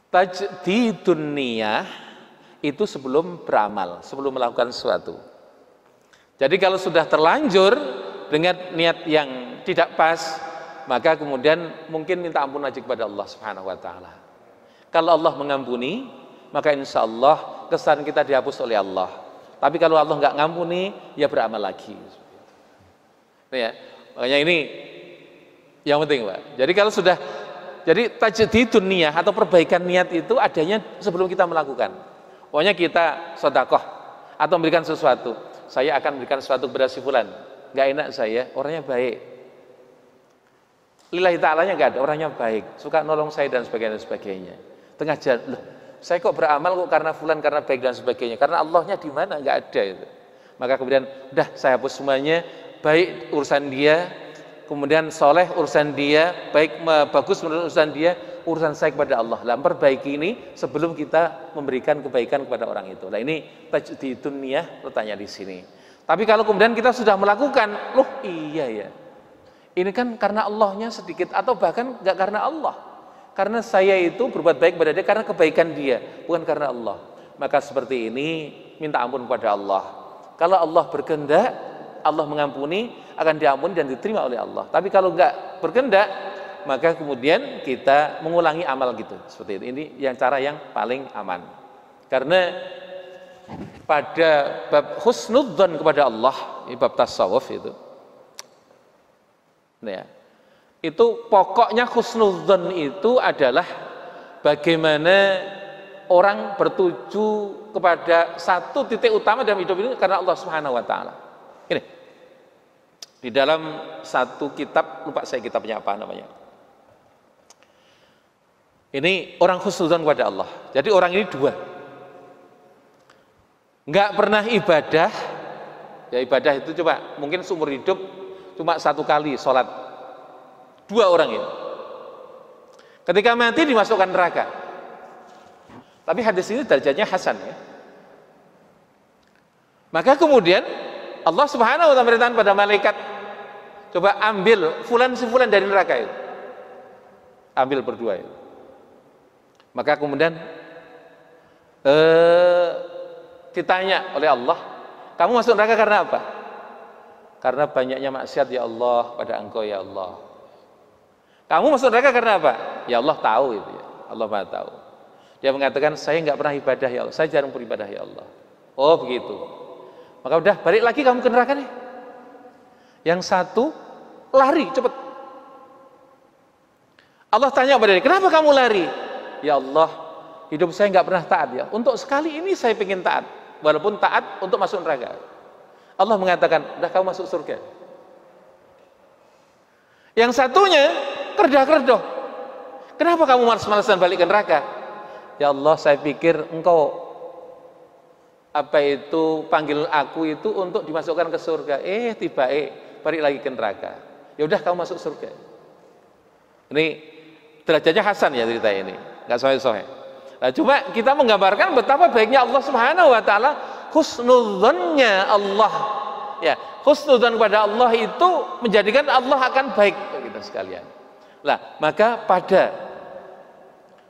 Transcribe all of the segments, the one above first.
Tajdidun niyah itu sebelum beramal, sebelum melakukan sesuatu. Jadi kalau sudah terlanjur dengan niat yang tidak pas, maka kemudian mungkin minta ampun aja kepada Allah Subhanahu wa taala. Kalau Allah mengampuni, maka insya Allah kesalahan kita dihapus oleh Allah. Tapi kalau Allah nggak ngampuni, ya beramal lagi. Ya, makanya ini yang penting, Pak. Jadi kalau sudah, jadi tajdidun niyah atau perbaikan niat itu adanya sebelum kita melakukan. Pokoknya kita sedekah atau memberikan sesuatu. Saya akan memberikan sesuatu kepada si fulan. Nggak enak saya, orangnya baik. Lillahi ta'alanya nggak ada, orangnya baik, suka nolong saya dan sebagainya. Tengah jalan, loh, saya kok beramal kok karena fulan, karena baik dan sebagainya. Karena Allahnya di mana? Nggak ada itu. Maka kemudian, udah saya hapus semuanya. Baik urusan dia, kemudian soleh urusan dia, baik bagus menurut urusan dia, urusan saya kepada Allah. Lah perbaiki ini sebelum kita memberikan kebaikan kepada orang itu. Nah ini tajdidun niyah pertanyaan di sini. Tapi kalau kemudian kita sudah melakukan, loh iya ya, ini kan karena Allahnya sedikit atau bahkan nggak karena Allah. Karena saya itu berbuat baik kepada dia karena kebaikan dia, bukan karena Allah. Maka seperti ini minta ampun kepada Allah. Kalau Allah berkehendak, Allah mengampuni, akan diampuni dan diterima oleh Allah. Tapi kalau nggak berkehendak, maka kemudian kita mengulangi amal gitu. Seperti itu. Ini yang cara yang paling aman. Karena pada bab husnudzon kepada Allah, ini bab tasawuf itu. Nah, ya. Itu pokoknya husnudzon itu adalah bagaimana orang bertuju kepada satu titik utama dalam hidup ini karena Allah Subhanahu wa taala. Ini di dalam satu kitab, lupa saya kitabnya apa namanya. Ini orang husnudzon kepada Allah. Jadi orang ini dua. Enggak pernah ibadah. Ya ibadah itu coba mungkin seumur hidup cuma satu kali sholat. Dua orang ini. Ketika mati dimasukkan neraka. Tapi hadis ini derajatnya hasan ya. Maka kemudian Allah Subhanahu wa taala memerintahkan pada malaikat, coba ambil fulan si fulan dari neraka itu. Ambil berdua itu. Maka kemudian ditanya oleh Allah, kamu masuk neraka karena apa? Karena banyaknya maksiat ya Allah pada engkau ya Allah. Kamu masuk neraka karena apa? Ya Allah tahu itu ya. Allah Maha tahu. Dia mengatakan saya nggak pernah ibadah ya Allah, saya jarang beribadah ya Allah. Oh begitu. Maka udah balik lagi kamu ke neraka nih. Yang satu lari cepat. Allah tanya kepada dia, kenapa kamu lari? Ya Allah, hidup saya nggak pernah taat ya. Untuk sekali ini saya ingin taat, walaupun taat untuk masuk neraka. Allah mengatakan, udah kamu masuk surga. Yang satunya kerdah-kerdoh. Kenapa kamu malas-malasan balik ke neraka? Ya Allah, saya pikir engkau panggil aku itu untuk dimasukkan ke surga. Tiba balik lagi ke neraka. Ya udah kamu masuk surga. Ini derajatnya hasan ya cerita ini, nggak sohe-sohe. Nah, coba kita menggambarkan betapa baiknya Allah Subhanahu wa taala, husnudzonnya Allah. Ya, husnudzon kepada Allah itu menjadikan Allah akan baik bagi kita sekalian. Nah, maka pada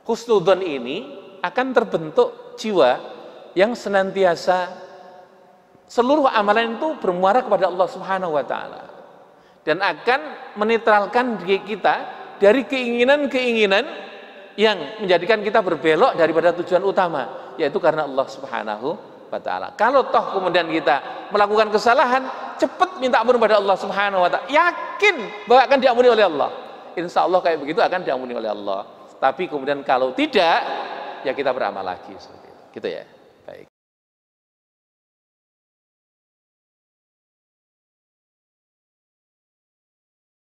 husnudzon ini akan terbentuk jiwa yang senantiasa seluruh amalan itu bermuara kepada Allah Subhanahu wa taala dan akan menetralkan diri kita dari keinginan-keinginan yang menjadikan kita berbelok daripada tujuan utama, yaitu karena Allah Subhanahu wa taala. Kalau toh kemudian kita melakukan kesalahan, cepat minta ampun kepada Allah Subhanahu wa taala, yakin bahwa akan diampuni oleh Allah. Insya Allah kayak begitu akan diampuni oleh Allah. Tapi kemudian kalau tidak, ya kita beramal lagi seperti itu. Gitu ya.